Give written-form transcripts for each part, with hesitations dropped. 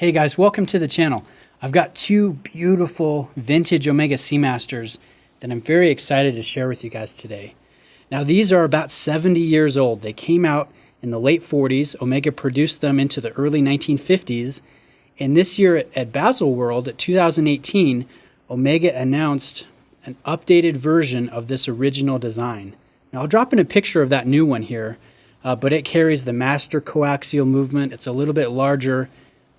Hey guys, welcome to the channel. I've got two beautiful vintage Omega Seamasters that I'm very excited to share with you guys today. Now these are about 70 years old. They came out in the late 40s. Omega produced them into the early 1950s. And this year at Baselworld at 2018, Omega announced an updated version of this original design. Now I'll drop in a picture of that new one here, but it carries the master coaxial movement. It's a little bit larger,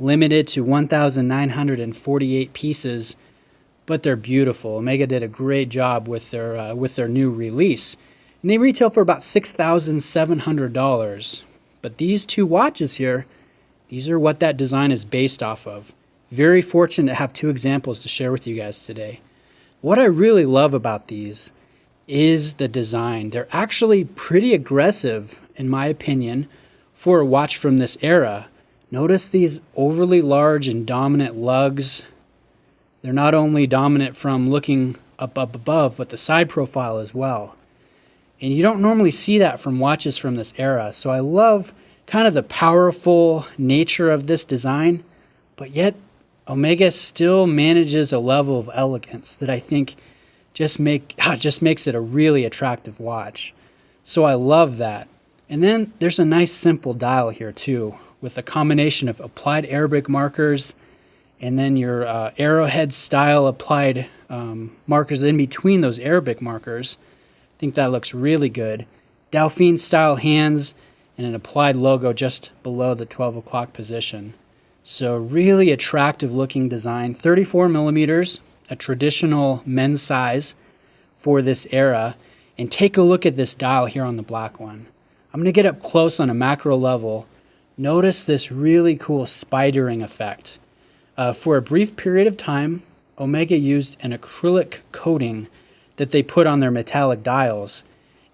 limited to 1,948 pieces, but they're beautiful. Omega did a great job with their new release. And they retail for about $6,700. But these two watches here, these are what that design is based off of. Very fortunate to have two examples to share with you guys today. What I really love about these is the design. They're actually pretty aggressive, in my opinion, for a watch from this era. Notice these overly large and dominant lugs. They're not only dominant from looking up above, but the side profile as well. And you don't normally see that from watches from this era. So I love kind of the powerful nature of this design, but yet Omega still manages a level of elegance that I think just makes it a really attractive watch. So I love that. And then there's a nice simple dial here too, with a combination of applied Arabic markers and then your arrowhead style applied markers in between those Arabic markers. I think that looks really good. Dauphine style hands and an applied logo just below the 12 o'clock position. So really attractive looking design. 34 millimeters, a traditional men's size for this era. And take a look at this dial here on the black one. I'm going to get up close on a macro level. Notice this really cool spidering effect. For a brief period of time, Omega used an acrylic coating that they put on their metallic dials.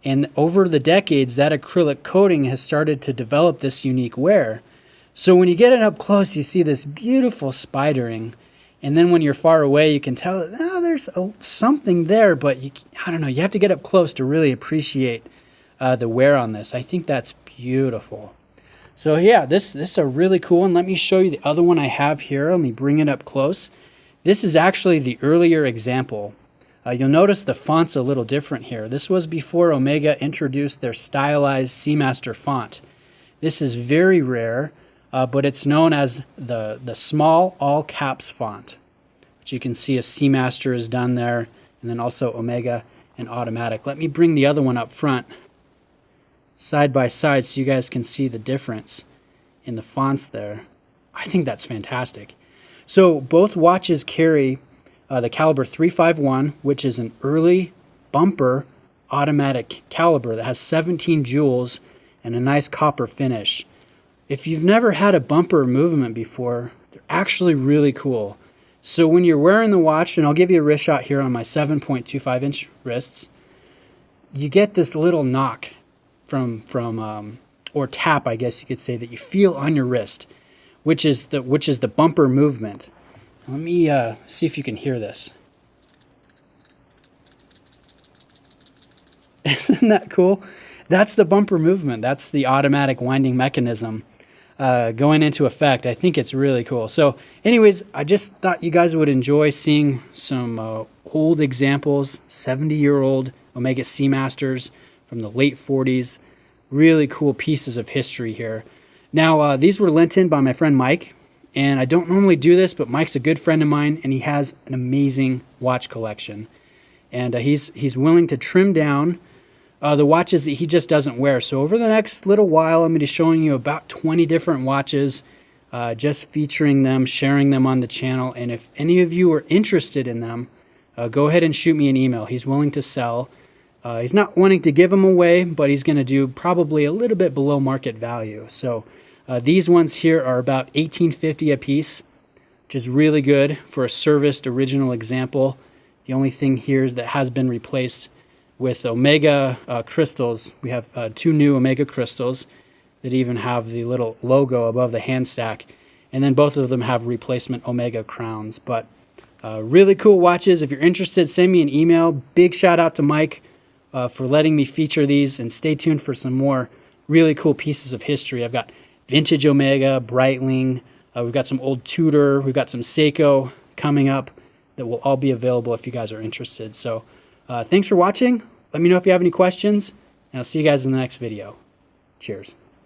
And over the decades, that acrylic coating has started to develop this unique wear. So when you get it up close, you see this beautiful spidering. And then when you're far away, you can tell there's something there, but I don't know, you have to get up close to really appreciate the wear on this. I think that's beautiful. So yeah, this is a really cool one. Let me show you the other one I have here. Let me bring it up close. This is actually the earlier example. You'll notice the font's a little different here. This was before Omega introduced their stylized Seamaster font. This is very rare, but it's known as the small all caps font, which you can see a Seamaster is done there, and then also Omega and automatic. Let me bring the other one up front, side by side, so you guys can see the difference in the fonts there. I think that's fantastic. So both watches carry the caliber 351, which is an early bumper automatic caliber that has 17 jewels and a nice copper finish. If you've never had a bumper movement before, they're actually really cool. So when you're wearing the watch, and I'll give you a wrist shot here on my 7.25 inch wrists, you get this little knock or tap, I guess you could say, that you feel on your wrist, which is the bumper movement. Let me see if you can hear this. Isn't that cool? That's the bumper movement. That's the automatic winding mechanism going into effect. I think it's really cool. So anyways, I just thought you guys would enjoy seeing some old examples, 70-year-old Omega Seamasters from the late 40s. Really cool pieces of history here. Now, these were lent in by my friend Mike. And I don't normally do this, but Mike's a good friend of mine, and he has an amazing watch collection. And he's willing to trim down the watches that he just doesn't wear. So over the next little while, I'm going to be showing you about 20 different watches, just featuring them, sharing them on the channel. And if any of you are interested in them, go ahead and shoot me an email. He's willing to sell. He's not wanting to give them away, but he's going to do probably a little bit below market value. So these ones here are about $18.50 a piece, which is really good for a serviced original example. The only thing here is that has been replaced with Omega crystals. We have two new Omega crystals that even have the little logo above the hand stack. And then both of them have replacement Omega crowns. But really cool watches. If you're interested, send me an email. Big shout out to Mike for letting me feature these. And stay tuned for some more really cool pieces of history. I've got vintage Omega, Breitling, We've got some old Tudor, we've got some Seiko coming up that will all be available if you guys are interested. So thanks for watching. Let me know if you have any questions, and I'll see you guys in the next video. Cheers.